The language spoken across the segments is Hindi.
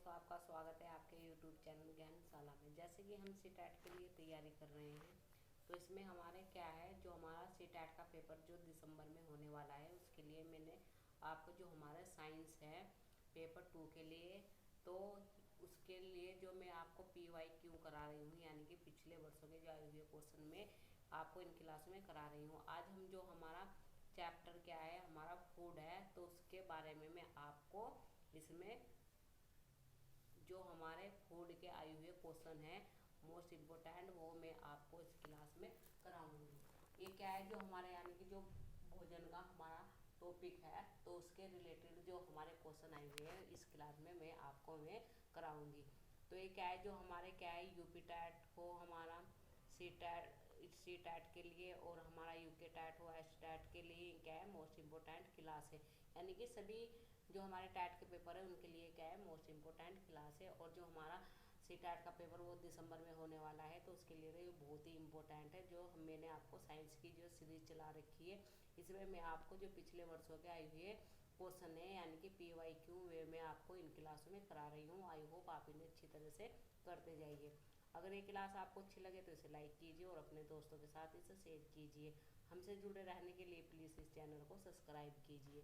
दोस्तों, आपका स्वागत है आपके YouTube चैनल ज्ञानशाला में। जैसे कि हम सीटेट के लिए तैयारी कर रहे हैं, तो इसमें हमारे क्या है, जो हमारा सीटेट का पेपर जो दिसंबर में होने वाला है, उसके लिए मैंने आपको जो हमारा साइंस है पेपर 2 के लिए, तो उसके लिए जो मैं आपको PYQ करा रही हूँ, यानी कि पिछले वर्षों के जो आए हुए क्वेश्चन में आपको इन क्लास में करा रही हूँ। आज हम जो हमारा चैप्टर क्या है, हमारा फूड है, तो उसके बारे में मैं आपको इसमें जो हमारे फूड के आए हुए क्वेश्चन है मोस्ट इम्पोर्टेंट, वो मैं आपको इस क्लास में कराऊंगी। ये क्या है, जो हमारे यानी कि जो भोजन का हमारा टॉपिक है, तो उसके रिलेटेड जो हमारे क्वेश्चन आए हुए हैं इस क्लास में मैं आपको कराऊंगी। तो ये क्या है, जो हमारे क्या है यूपी टैट हो, हमारा सी टैट के लिए, और हमारा यूके टैट हो, एस टैट के लिए क्या है मोस्ट इम्पोर्टेंट क्लास है। यानी कि सभी जो हमारे टैट के पेपर है उनके लिए क्या है मोस्ट इम्पोर्टेंट क्लास है। और जो हमारा सी टैट का पेपर वो दिसंबर में होने वाला है, तो उसके लिए ये बहुत ही इम्पोर्टेंट है। जो मैंने आपको साइंस की जो सीरीज चला रखी है, इसमें मैं आपको जो पिछले वर्षों के आए हुए क्वेश्चन है यानी कि PYQ वे मैं आपको इन क्लासों में करा रही हूँ। आई होप आप इन्हें अच्छी तरह से करते जाइए। अगर ये क्लास आपको अच्छी लगे तो इसे लाइक कीजिए और अपने दोस्तों के साथ इसे शेयर कीजिए। हमसे जुड़े रहने के लिए प्लीज़ इस चैनल को सब्सक्राइब कीजिए।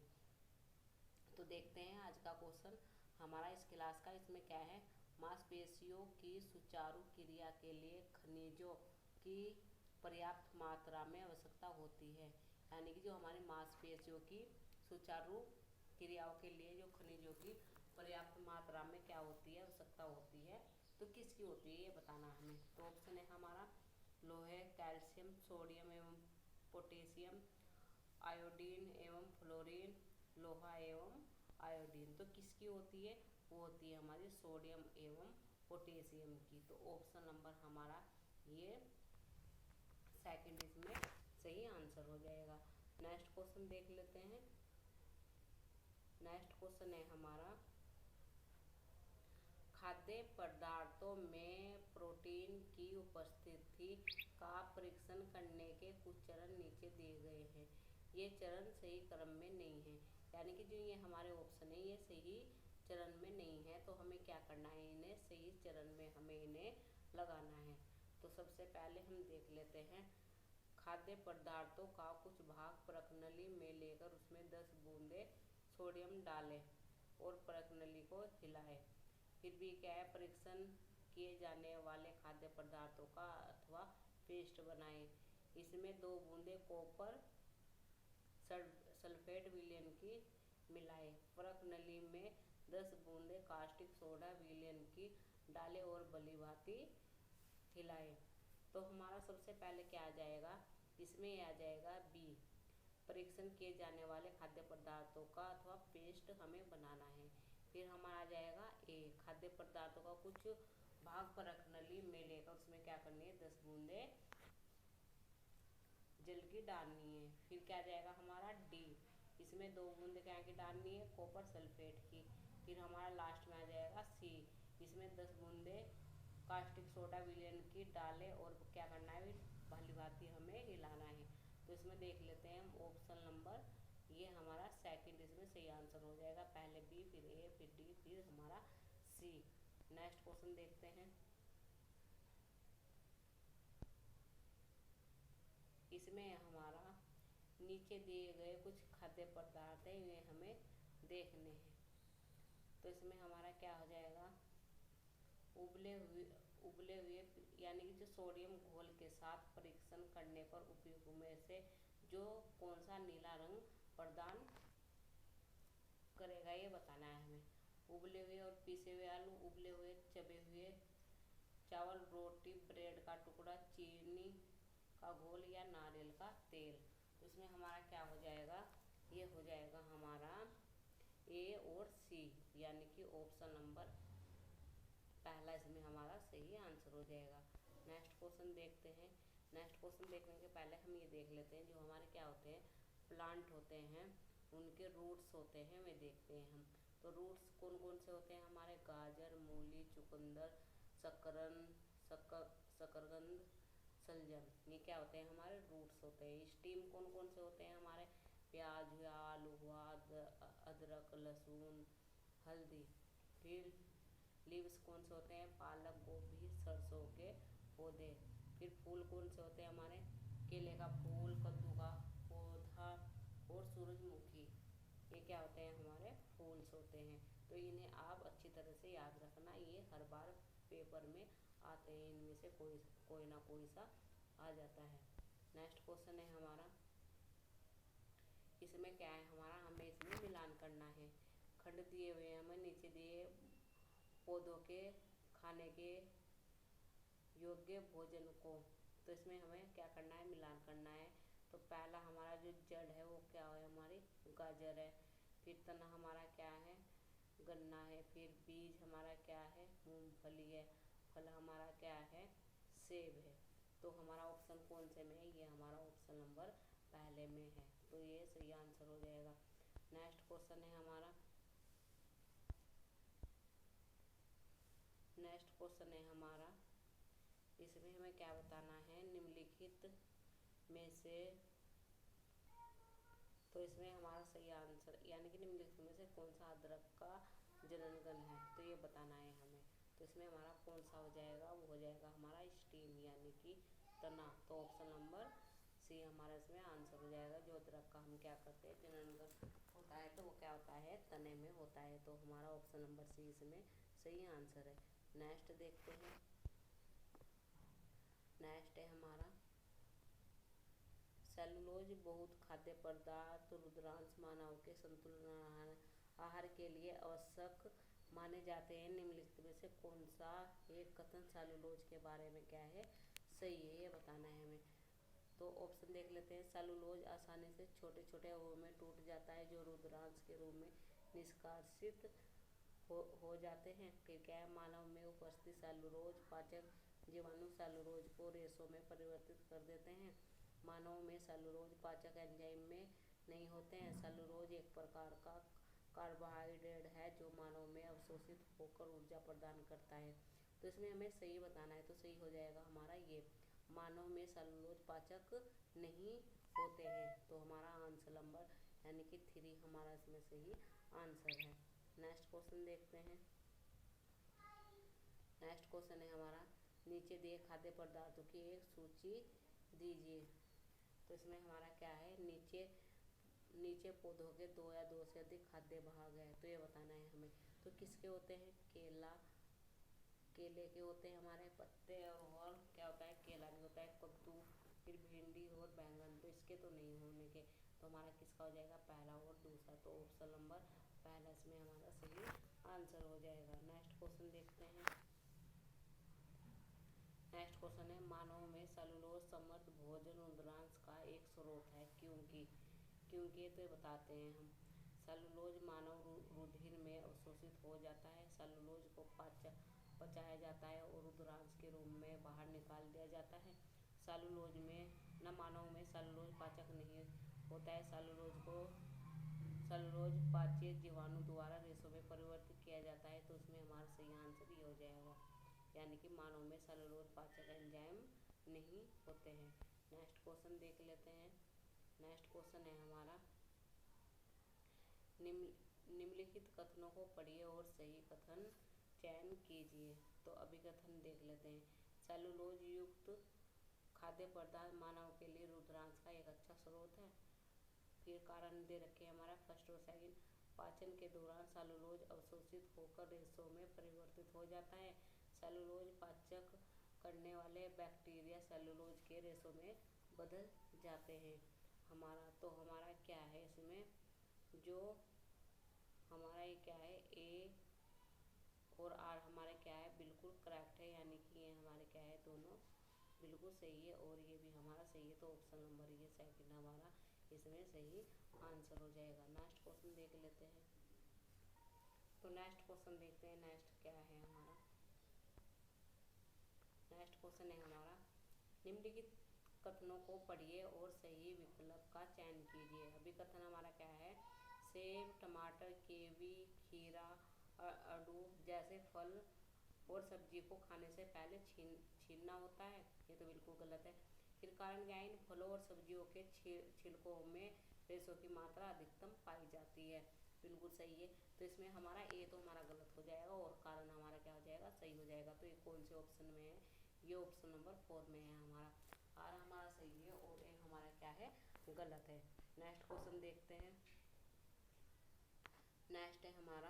तो देखते हैं आज का क्वेश्चन हमारा इस क्लास का। इसमें क्या है, मांसपेशियों की सुचारू क्रिया के लिए खनिजों की पर्याप्त मात्रा में आवश्यकता होती है। यानी कि जो हमारी मांसपेशियों की सुचारू क्रियाओं के लिए जो खनिजों की पर्याप्त मात्रा में क्या होती है, आवश्यकता होती है, तो किसकी होती है ये बताना हमें। तो ऑप्शन है हमारा लोहे, कैल्शियम, सोडियम एवं पोटेशियम, आयोडीन एवं फ्लोरीन, लोहा एवं आयोडीन। तो किसकी होती है, वो होती है हमारी सोडियम एवं पोटेशियम की। तो ऑप्शन नंबर हमारा ये सेकंड इसमें सही आंसर हो जाएगा। नेक्स्ट क्वेश्चन देख लेते हैं। नेक्स्ट क्वेश्चन है हमारा, खाद्य पदार्थों में प्रोटीन की उपस्थिति का परीक्षण करने के कुछ चरण नीचे दिए गए हैं। ये चरण सही क्रम में नहीं है। यानी कि जो ये हमारे ऑप्शन है ये सही चरण में नहीं है, तो हमें क्या करना है, इन्हें सही चरण में हमें इन्हें लगाना है। तो सबसे पहले हम देख लेते हैं, खाद्य पदार्थों का कुछ भाग परखनली में लेकर उसमें 10 बूंदे सोडियम डालें और परखनली को हिलाएं। फिर भी क्या है, परीक्षण किए जाने वाले खाद्य पदार्थों का अथवा पेस्ट बनाएं। इसमें 2 बूंदे कॉपर सल्फेट विलयन की मिलाएं। परख नली में 10 बूंदे कास्टिक सोडा विलयन की डालें और भली भांति हिलाएं। तो हमारा सबसे पहले क्या आ जाएगा, इसमें आ जाएगा बी, परीक्षण किए जाने वाले खाद्य पदार्थों का अथवा पेस्ट हमें बनाना है। फिर हमारा आ जाएगा ए, खाद्य पदार्थों का कुछ भाग परख नली में लेकर उसमें क्या करनी है, 10 बूंदे जल की डालनी है। फिर क्या जाएगा हमारा डी, इसमें 2 बूंदे क्या की डालनी है, कॉपर सल्फेट की। फिर हमारा लास्ट में आ जाएगा सी, इसमें 10 बूंदे कास्टिक सोडा विलयन की डालें और क्या करना है, भली भांति हमें हिलाना है। तो इसमें देख लेते हैं हम ऑप्शन नंबर, ये हमारा सेकंड इसमें सही आंसर हो जाएगा। पहले बी, फिर ए, फिर डी, फिर हमारा सी। नेक्स्ट क्वेश्चन देखते हैं। इसमें हमारा नीचे दिए गए कुछ खाद्य पदार्थ है, ये हमें देखने हैं। तो इसमें हमारा क्या हो जाएगा, उबले हुए यानी कि जो सोडियम घोल के साथ परीक्षण करने पर उपयुक्त में से जो कौन सा नीला रंग प्रदान करेगा ये बताना है हमें। उबले हुए और पीसे हुए आलू, उबले हुए चबे हुए चावल, रोटी, ब्रेड का टुकड़ा, चीनी का घोल या नारियल का तेल। तो इसमें हमारा क्या हो जाएगा, ये हो जाएगा हमारा ए और सी, यानी कि ऑप्शन नंबर पहला इसमें हमारा सही आंसर हो जाएगा। नेक्स्ट क्वेश्चन देखते हैं। नेक्स्ट क्वेश्चन देखने के पहले हम ये देख लेते हैं, जो हमारे क्या होते हैं, प्लांट होते हैं, उनके रूट्स होते हैं वे देखते हैं हम। तो रूट्स कौन कौन से होते हैं हमारे, गाजर, मूली, चुकंदर, शकरकंद, सलजम, ये क्या होते हैं हमारे रूट्स होते हैं। स्टीम कौन कौन से होते हैं हमारे, प्याज हुआ, आलू हुआ, अदरक, लहसुन, हल्दी। फिर लीव्स कौन से होते हैं? पालक, गोभी, सरसों के पौधे। फिर फूल कौन से होते हैं हमारे? केले का फूल, कद्दू का पौधा और सूरजमुखी। ये क्या होते हैं? हमारे फूल्स होते हैं। तो इन्हें आप अच्छी तरह से याद रखना, ये हर बार पेपर में आते हैं, इनमें से कोई ना कोई सा आ जाता है। नेक्स्ट क्वेश्चन है हमारा, इसमें क्या है हमारा? हमें इसमें मिलान करना है। खंड दिए हुए हैं हमें, नीचे दिए पौधों के खाने के योग्य भोजन को। तो इसमें हमें क्या करना है? मिलान करना है। तो पहला हमारा जो जड़ है वो क्या है? हमारी गाजर है। फिर तना हमारा क्या है? गन्ना है। फिर बीज हमारा क्या है? मूंगफली है। फल हमारा क्या है? सेब है। तो हमारा ऑप्शन कौन से में है? ये हमारा ऑप्शन नंबर पहले में है, तो ये सही आंसर हो जाएगा। नेक्स्ट क्वेश्चन है हमारा, नेक्स्ट क्वेश्चन है हमारा, इसमें हमें क्या बताना है? निम्नलिखित में से, तो इसमें हमारा सही आंसर यानी कि निम्नलिखित में से कौन सा अदरक का जननगण है, तो ये बताना है हमें। तो इसमें हमारा कौन सा हो जाएगा? वो हो जाएगा हमारा स्टीम यानी कि तना। तो ऑप्शन नंबर सी हमारा इसमें आंसर हो जाएगा। जो अदरक का हम क्या करते हैं? जननगण होता है, तो वो क्या होता है? तने में होता है। तो हमारा ऑप्शन नंबर सी इसमें सही आंसर है। नेक्स्ट देखते हैं, नेक्स्ट है हमारा, सेलुलोज बहुत खाद्य पदार्थ रुद्रांश मानव के संतुलन आहार के लिए आवश्यक माने जाते हैं। निम्नलिखित में से कौन सा एक कथन सेलुलोज के बारे में क्या है? सही है, ये बताना है हमें। तो ऑप्शन देख लेते हैं। सेलुलोज आसानी से छोटे छोटे अणुओं में टूट जाता है, जो रुद्रांश के रूप में निष्कासित हो जाते हैं। फिर क्या है? मानव में उपस्थित सेलुलोज पाचक जीवाणु सेलुलोज को रेशों में परिवर्तित कर देते हैं। मानव में सेलुलोज पाचक एंजाइम में नहीं होते हैं। सेलुलोज एक प्रकार का कार्बोहाइड्रेट है जो मानव में अवशोषित होकर ऊर्जा प्रदान करता है। तो इसमें हमें सही बताना है, तो सही हो जाएगा हमारा ये, मानव में सेलुलोज पाचक नहीं होते हैं। तो हमारा आंसर नंबर यानी कि 3 हमारा इसमें सही आंसर है। नेक्स्ट क्वेश्चन देखते हैं, नेक्स्ट क्वेश्चन है हमारा, नीचे दिए खाद्य पदार्थों की एक सूची दीजिए। तो इसमें हमारा क्या है? नीचे पौधों के 2 या 2 से अधिक खाद्य भाग है, तो ये बताना है हमें। तो किसके होते हैं? केले के होते हैं हमारे पत्ते, और क्या होता है? केला भी होता है, कद्दू, फिर भिंडी और बैंगन। तो इसके तो नहीं होने के, तो हमारा किसका हो जाएगा? पहला और दूसरा। तो ऑप्शन नंबर पहला इसमें हमारा सही आंसर हो जाएगा। नेक्स्ट क्वेश्चन देखते हैं, नेक्स्ट क्वेश्चन है, मानव में सेलुलोज समृद्ध भोजन रुद्रांश का एक स्रोत है, क्योंकि क्योंकि तो बताते हैं हम। सेलुलोज मानव रुधिर में अवशोषित हो जाता है। सेलुलोज को पचाया जाता है और रुद्रांश के रूप में बाहर निकाल दिया जाता है। सेलुलोज में न मानव में सेलुलोज पाचक नहीं होता है। सेलुलोज पाच्य जीवाणु द्वारा रेशों में परिवर्तित किया जाता है। तो इसमें हमारा सही आंसर ये हो जाएगा, यानी कि मानव में सेलुलोज पाचक एंजाइम नहीं होते हैं। नेक्स्ट क्वेश्चन देख लेते हैं, नेक्स्ट क्वेश्चन है हमारा, निम्नलिखित कथनों को पढ़िए और सही कथन चयन कीजिए। तो अभिकथन देख लेते हैं। सेलुलोज युक्त खाद्य पदार्थ मानव के लिए रुद्रांश का एक अच्छा स्रोत है। फिर कारण दे रखे हमारा फर्स्ट और सेकंड, पाचन के दौरान सेलुलोज अवशोषित होकर रेशों में परिवर्तित हो जाता है। सेलुलोज पाचक करने वाले बैक्टीरिया सेलुलोज के रेशों में बदल जाते हैं। हमारा तो हमारा क्या है इसमें, जो हमारा ये क्या है, ए और आर हमारे क्या है? बिल्कुल करेक्ट है, यानी कि ये हमारे क्या है? दोनों बिल्कुल सही है, और ये भी हमारा सही है। तो ऑप्शन नंबर ये सेकंड हमारा इसमें सही आंसर हो जाएगा। नेक्स्ट क्वेश्चन देख लेते हैं, तो नेक्स्ट क्वेश्चन देखते हैं, नेक्स्ट क्या है हमारा, नेक्स्ट क्वेश्चन है हमारा, निम्नलिखित कथनों को पढ़िए और सही विकल्प का चयन कीजिए। अभी कथन हमारा क्या है? सेब, टमाटर, कीवी, खीरा, आड़ू जैसे फल और सब्जी को खाने से पहले छीलना होता है, ये तो बिल्कुल गलत है। फिर कारण क्या है? इन फलों और सब्जियों के छिलकों में रेशों की मात्रा अधिकतम पाई जाती है, बिल्कुल सही है। तो इसमें हमारा ए तो हमारा गलत हो जाएगा, और कारण हमारा क्या हो सही हो जाएगा। तो ये कौन से ऑप्शन में है, ये ऑप्शन नंबर 4 में है हमारा। आर हमारा सही है और ए हमारा क्या है, गलत है। नेक्स्ट क्वेश्चन देखते हैं। नेक्स्ट है हमारा,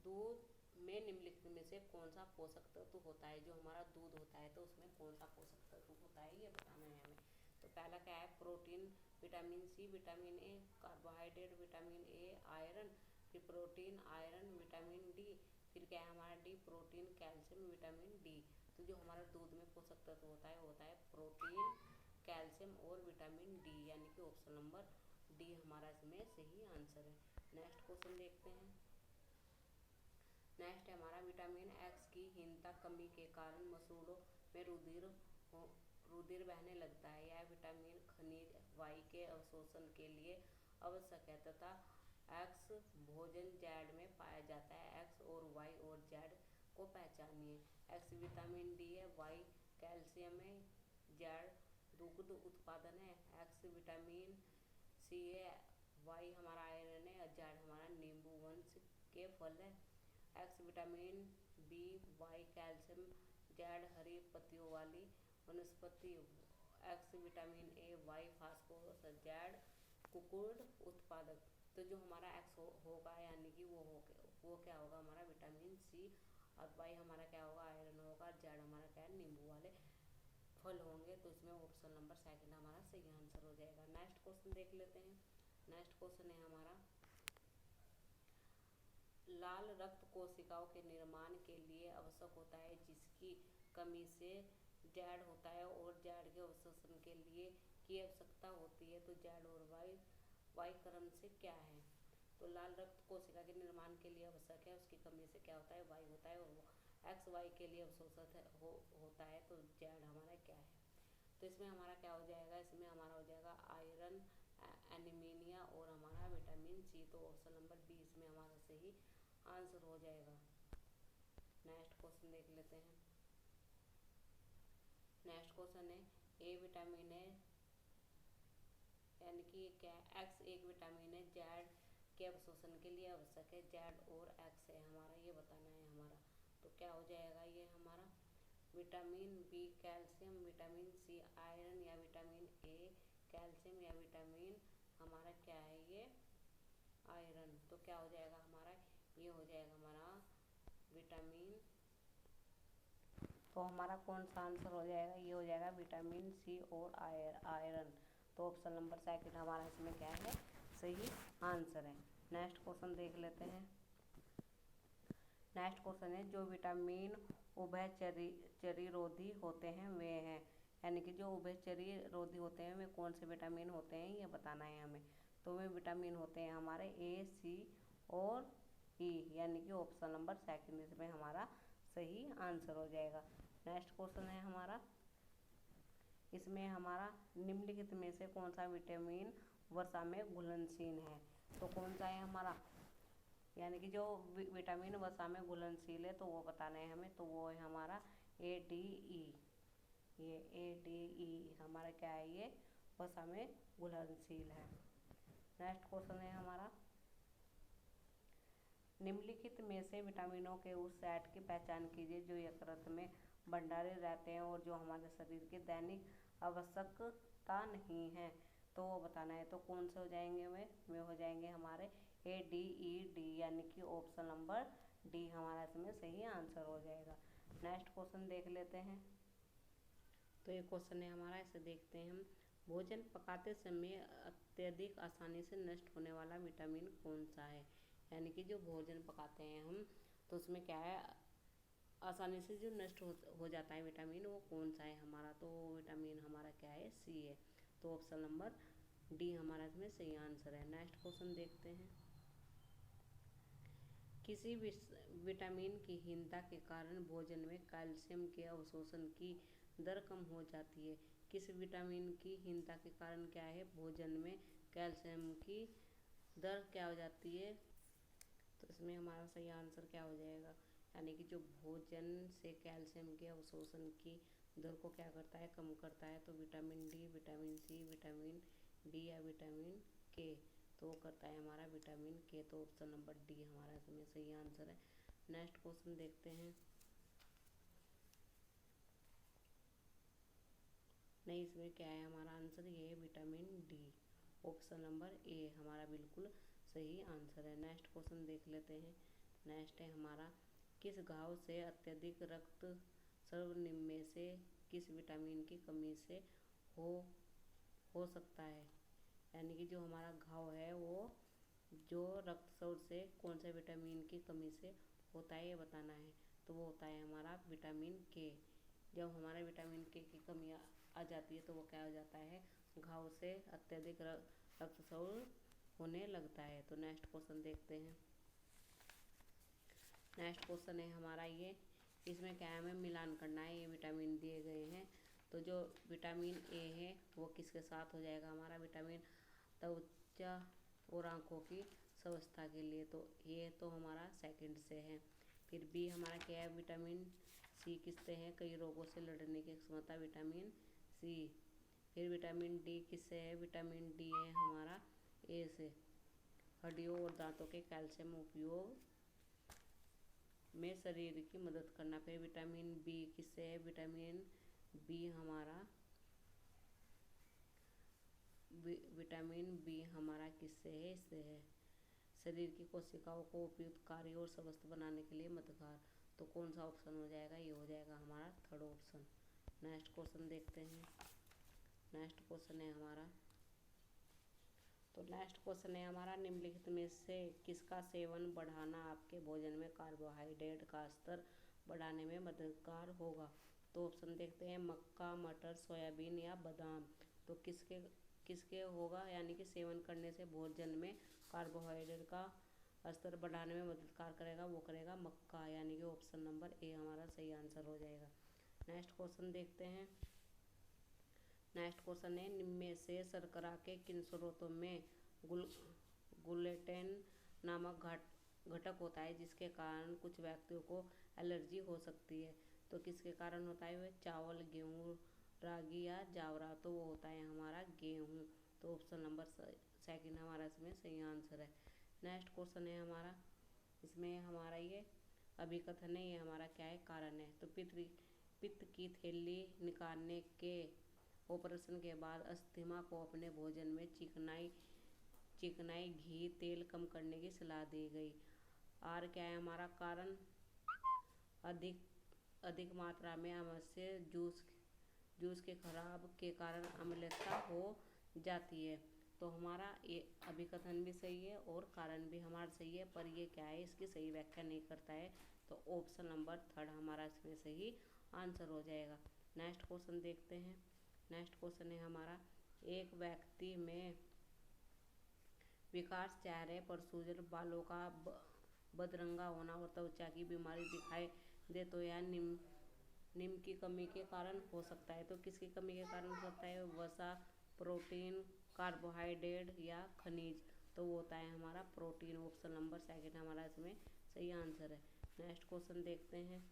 दूध में निम्नलिखित में से कौन सा पोषक तत्व होता है। जो हमारा दूध होता है तो उसमें कौन सा पोषक तत्व होता है, ये बताना है हमें। तो पहला क्या है, protein, vitamin C, vitamin A, carbohydrate, vitamin A, iron, फिर प्रोटीन, आयरन, विटामिन डी, फिर क्या है हमारा D, protein, calcium, vitamin D. तो जो हमारा दूध में पोषक तत्व होता है वो होता है प्रोटीन, कैल्शियम और विटामिन डी, यानी कि ऑप्शन नंबर डी हमारा इसमें सही आंसर है। नेक्स्ट क्वेश्चन देखते हैं। नेक्स्ट है हमारा, विटामिन एक्स की हीनता कमी के कारण मसूड़ों में रुधिर बहने लगता है। यह विटामिन खनिज वाई के अवशोषण के लिए आवश्यक है तथा एक्स भोजन जैड में पाया जाता है। एक्स और वाई और जैड को पहचानिए। एक्स विटामिन डी है, वाई कैल्शियम है, जैड दुग्ध उत्पादन है। एक्स विटामिन सी है, वाई हमारा आयरन है और जैड हमारा नींबू वंश के फल है। X vitamin B, y calcium, z हरी पत्तियों वाली वनस्पति। X vitamin A, y phosphorus, z कुकुड़ उत्पादक। तो जो हमारा एक्स होगा यानी कि वो क्या होगा हमारा विटामिन सी, और वाई हमारा क्या होगा आयरन होगा, जैड हमारा क्या है नींबू वाले फल होंगे। तो इसमें ऑप्शन नंबर सेकंड हमारा सही आंसर हो जाएगा। नेक्स्ट क्वेश्चन देख लेते हैं। नेक्स्ट क्वेश्चन है हमारा, लाल रक्त कोशिकाओं के निर्माण के लिए आवश्यक होता है जिसकी कमी से जैड होता है और जैड के अवशोषण के लिए की आवश्यकता होती है। तो जैड और वाई क्रम से क्या है। तो लाल रक्त कोशिका के निर्माण के लिए आवश्यक है, उसकी कमी से क्या होता है, वाई होता है, और एक्स वाई के लिए अवशोषित होता है तो जैड हमारा क्या है। तो इसमें हमारा क्या हो जाएगा, इसमें हमारा हो जाएगा आयरन, एनीमिया और हमारा विटामिन सी। तो ऑप्शन नंबर बी इसमें हमारा सही आंसर हो जाएगा। नेक्स्ट क्वेश्चन देख लेते हैं। नेक्स्ट क्वेश्चन है, ए विटामिन है यानी कि क्या, एक्स एक विटामिन है, जैड के अवशोषण के लिए आवश्यक है। जैड और एक्स है हमारा, ये बताना है हमारा। तो क्या हो जाएगा ये हमारा, vitamin B calcium, vitamin C iron, या विटामिन ए कैल्शियम, या विटामिन हमारा क्या है ये आयरन। तो क्या हो जाएगा हमारा, ये हो जाएगा हमारा विटामिन। तो हमारा कौन सा आंसर हो जाएगा, ये हो जाएगा विटामिन सी और आयरन। तो ऑप्शन नंबर सेकंड हमारा इसमें क्या है, सही आंसर है। नेक्स्ट क्वेश्चन देख लेते हैं। नेक्स्ट क्वेश्चन है, जो विटामिन उभयचर्यरोधी होते हैं वे हैं, यानी कि जो उभयचर्यरोधी होते हैं वे कौन से विटामिन होते हैं, ये बताना है हमें। तो वे विटामिन होते हैं हमारे ए, सी और ई, यानी कि ऑप्शन नंबर सेकंड इसमें हमारा सही आंसर हो जाएगा। नेक्स्ट क्वेश्चन है हमारा, इसमें हमारा निम्नलिखित में से कौन सा विटामिन वर्षा में घुलनशील है। तो कौन सा है हमारा, यानी कि जो विटामिन वसा में घुलनशील है तो वो बताना है हमें। तो वो है हमारा ए, डी, ई। ये ए, डी, ई हमारा क्या है, ये वसा में घुलनशील है। नेक्स्ट क्वेश्चन है हमारा, निम्नलिखित में से विटामिनों के उस सेट की पहचान कीजिए जो यकृत में भंडारे रहते हैं और जो हमारे शरीर की दैनिक आवश्यकता नहीं है। तो वो बताना है। तो कौन से हो जाएंगे वे हो जाएंगे हमारे ए, डी, ई, डी, यानी कि ऑप्शन नंबर डी हमारा इसमें सही आंसर हो जाएगा। नेक्स्ट क्वेश्चन देख लेते हैं। तो ये क्वेश्चन है हमारा, इसे देखते हैं हम। भोजन पकाते समय अत्यधिक आसानी से नष्ट होने वाला विटामिन कौन सा है, यानी कि जो भोजन पकाते हैं हम तो उसमें क्या है आसानी से जो नष्ट हो जाता है विटामिन, वो कौन सा है हमारा। तो विटामिन हमारा क्या है, सी है। तो ऑप्शन नंबर डी हमारा इसमें सही आंसर है। नेक्स्ट क्वेश्चन देखते हैं। किसी विटामिन की हीनता के कारण भोजन में कैल्शियम के अवशोषण की दर कम हो जाती है। किस विटामिन की हीनता के कारण क्या है, भोजन में कैल्शियम की दर क्या हो जाती है। तो इसमें हमारा सही आंसर क्या हो जाएगा, यानी कि जो भोजन से कैल्शियम के अवशोषण की दर को क्या करता है, कम करता है। तो vitamin D, vitamin C, vitamin D या विटामिन के। तो वो करता है हमारा विटामिन के। तो ऑप्शन नंबर डी हमारा इसमें सही आंसर है। नेक्स्ट क्वेश्चन देखते हैं। नहीं, इसमें क्या है हमारा आंसर, ये है vitamin D. Option number A हमारा बिल्कुल सही आंसर है। नेक्स्ट क्वेश्चन देख लेते हैं। नेक्स्ट है हमारा, किस घाव से अत्यधिक रक्त स्राव निम्न में से किस विटामिन की कमी से हो हो सकता है। यानी कि जो हमारा घाव है वो जो रक्तस्राव से कौन से विटामिन की कमी से होता है ये बताना है। तो वो होता है हमारा विटामिन के। जब हमारे विटामिन के की कमी आ जाती है तो वो क्या हो जाता है, घाव से अत्यधिक रक्तस्राव होने लगता है। तो नेक्स्ट क्वेश्चन देखते हैं। नेक्स्ट क्वेश्चन है हमारा ये, इसमें क्या है, हमें मिलान करना है। ये विटामिन दिए गए हैं, तो जो विटामिन ए है वो किसके साथ हो जाएगा हमारा, विटामिन त्वचा और आँखों की स्वास्थ्य के लिए, तो ये तो हमारा सेकंड से है। फिर बी हमारा क्या है, विटामिन सी किससे है, कई रोगों से लड़ने की क्षमता, विटामिन सी। फिर विटामिन डी किससे है, विटामिन डी है हमारा ए से, हड्डियों और दांतों के कैल्शियम उपयोग में शरीर की मदद करना। फिर विटामिन बी किससे है, विटामिन बी हमारा विटामिन बी हमारा किससे है, इससे है, शरीर की कोशिकाओं को उपयुक्त कार्य और स्वस्थ बनाने के लिए मददगार। तो कौन सा ऑप्शन हो जाएगा, ये हो जाएगा हमारा थर्ड ऑप्शन। नेक्स्ट क्वेश्चन देखते हैं। नेक्स्ट क्वेश्चन है हमारा, तो नेक्स्ट क्वेश्चन है हमारा, निम्नलिखित में से किसका सेवन बढ़ाना आपके भोजन में कार्बोहाइड्रेट का स्तर बढ़ाने में मददगार होगा। तो ऑप्शन देखते हैं, मक्का, मटर, सोयाबीन या बादाम। तो किसके किसके होगा, यानी कि सेवन करने से भोजन में कार्बोहाइड्रेट का स्तर बढ़ाने में मददगार करेगा, वो करेगा मक्का, यानी कि ऑप्शन नंबर ए हमारा सही आंसर हो जाएगा। नेक्स्ट क्वेश्चन देखते हैं। नेक्स्ट क्वेश्चन है, निम्न में से शर्करा के किन स्रोतों में ग्लूटेन नामक घटक होता है जिसके कारण कुछ व्यक्तियों को एलर्जी हो सकती है। तो किसके कारण होता है, वह चावल, गेहूँ, रागी या जावरा। तो वो होता है हमारा गेहूँ। तो ऑप्शन नंबर सेकंड हमारा इसमें सही आंसर है। नेक्स्ट क्वेश्चन है हमारा, इसमें हमारा ये अभिकथन है, ये हमारा क्या है, कारण है। तो पित्त की थैली निकालने के ऑपरेशन के बाद अस्थमा को अपने भोजन में चिकनाई, घी, तेल कम करने की सलाह दी गई। आर क्या है हमारा कारण, अधिक मात्रा में अवश्य जूस के खराब के कारण अम्लता हो जाती है। तो हमारा ये अभिकथन भी सही है और कारण भी हमारा सही है, पर ये क्या है, इसकी सही व्याख्या नहीं करता है। तो ऑप्शन नंबर थर्ड हमारा इसमें सही आंसर हो जाएगा। नेक्स्ट क्वेश्चन देखते हैं। नेक्स्ट क्वेश्चन है हमारा, एक व्यक्ति में विकास, चेहरे पर सूजन, बालों का बदरंगा होना और त्वचा की बीमारी दिखाई दे तो यह निम्न की कमी के कारण हो सकता है। तो किसकी कमी के कारण हो सकता है, वसा, प्रोटीन, कार्बोहाइड्रेट या खनिज। तो वो होता है हमारा प्रोटीन। ऑप्शन नंबर सेकंड हमारा इसमें सही आंसर है। नेक्स्ट क्वेश्चन देखते हैं।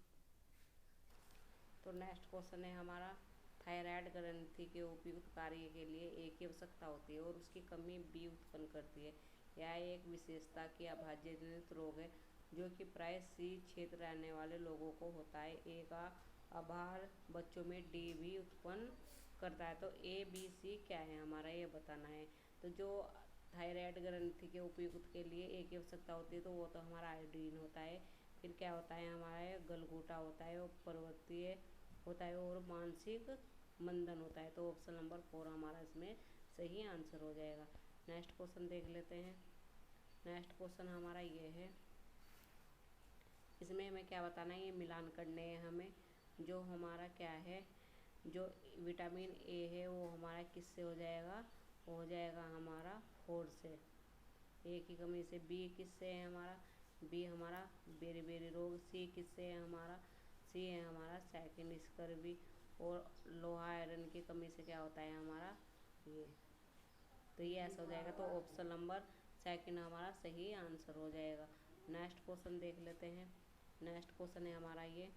तो नेक्स्ट क्वेश्चन है हमारा, थायराइड ग्रंथि के उपयुक्त कार्य के लिए ए की आवश्यकता होती है और उसकी कमी बी उत्पन्न करती है। यह एक विशेषता की अभाज्य जनित रोग है जो कि प्राय सी क्षेत्र रहने वाले लोगों को होता है। ए का अभार बच्चों में डी भी उत्पन्न करता है। तो ए बी सी क्या है हमारा, ये बताना है। तो जो थायराइड ग्रंथि के उपयुक्त के लिए ए की आवश्यकता होती है तो वो तो हमारा आयोडीन होता है। फिर क्या होता है हमारा, गलघोटा होता है और पर्वतीय होता है और मानसिक मंदन होता है। तो ऑप्शन नंबर 4 हमारा इसमें सही आंसर हो जाएगा। नेक्स्ट क्वेश्चन देख लेते हैं। नेक्स्ट क्वेश्चन हमारा ये है, इसमें हमें क्या बताना है, ये मिलान करने हैं हमें। जो हमारा क्या है, जो विटामिन ए है वो हमारा किससे हो जाएगा, वो हो जाएगा हमारा फोर से, ए की कमी से। बी किससे है हमारा, बी हमारा बेरी रोग। सी किससे है हमारा, सी है हमारा सेकंड स्कर्वी। और लोहा आयरन की कमी से क्या होता है हमारा ये। तो ये ऐसा हो जाएगा। तो ऑप्शन नंबर सेकंड हमारा सही आंसर हो जाएगा। नेक्स्ट क्वेश्चन देख लेते हैं। नेक्स्ट क्वेश्चन है हमारा ये,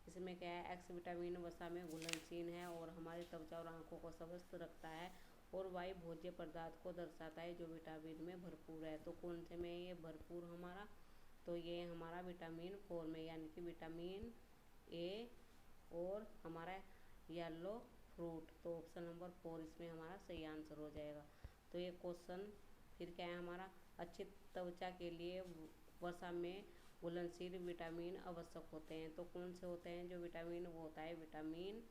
इसमें क्या है, एक्स विटामिन वसा में घुलनशील है और हमारी त्वचा और आंखों को स्वस्थ रखता है और वाई भोज्य पदार्थ को दर्शाता है जो विटामिन में भरपूर है। तो कौन से में ये भरपूर हमारा, तो ये हमारा विटामिन 4 में, यानी कि विटामिन ए और हमारा येलो फ्रूट, तो ऑप्शन नंबर 4 इसमें हमारा सही आंसर हो जाएगा। तो ये क्वेश्चन फिर क्या है हमारा, अच्छी त्वचा के लिए वर्षा में घुलनशील विटामिन आवश्यक होते हैं। तो कौन से होते हैं जो विटामिन, वो होता है विटामिन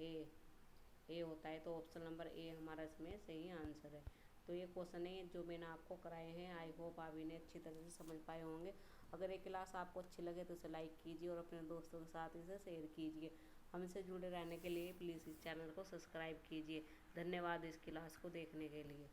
ए होता है। तो ऑप्शन नंबर ए हमारा इसमें सही आंसर है। तो ये क्वेश्चन है जो मैंने आपको कराए हैं, आई होप आप इन्हें अच्छी तरह से समझ पाए होंगे। अगर ये क्लास आपको अच्छी लगे तो इसे लाइक कीजिए और अपने दोस्तों के साथ इसे शेयर कीजिए। हमसे जुड़े रहने के लिए प्लीज़ इस चैनल को सब्सक्राइब कीजिए। धन्यवाद इस क्लास को देखने के लिए।